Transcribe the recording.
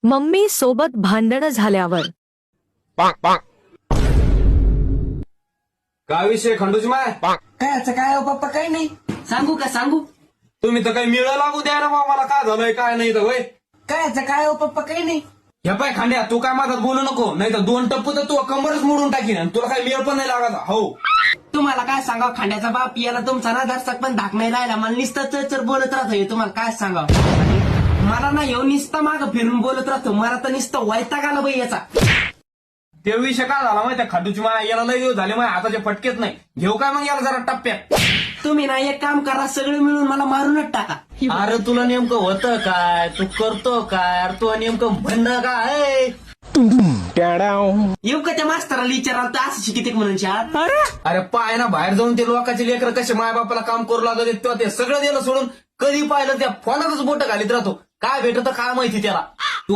Mummy सोबत भांडण झाल्यावर. काय विषय खंडूची माय? कायचं काय हो पप्पा, काही नाही. सांगू का सांगू? तुम्ही तर काही मिळा लागू द्या ना बा मला, काय झालंय काय नाही तर होय. कायचं काय हो पप्पा, काही नाही. ह्या पाय खांड्या, तू काय माझ्यात बोलू नको, नाही तर 2 टप्पू तर तू कंबरच मोडून टाकीन आणि तुला काही मिळ पण नाही लागत. हो, तुम्हाला काय सांगावं, खांड्याचा बाप याला तुमचा ना दर्शक पण धाक नाही राहिला. मला नुसतं चर बोलत राहतो हे. तुम्हाला काय सांगावं, मला ना येऊन नुसतं मागं फिरून बोलत राहतो. मला तर नुसतं वैताग आला बाई याचा. ते विषय काय झाला माहिती खंडूची माय, याला लय दिवस झाले माय हाताचे फटकेच नाही. घेऊ काय मग याला जरा टप्प्यात? तुम्ही ना एक काम करा, सगळे मिळून मला मारूनच टाका. अरे तुला नेमकं होतं काय, तू करतो काय, अरे तू नेमकं म्हणणं काय? येऊ का त्या मास्तराला विचाराल तर असं शिकित म्हणून शाळेत? अरे पाय ना बाहेर जाऊन ते लोकांचे लेकर कसे मायबापाला काम करू लागत आहेत, तेव्हा ते सगळं दिलं सोडून कधी पाहिलं त्या फोनातच बोट घालीत राहतो. काय भेटत काय माहिती त्याला. तू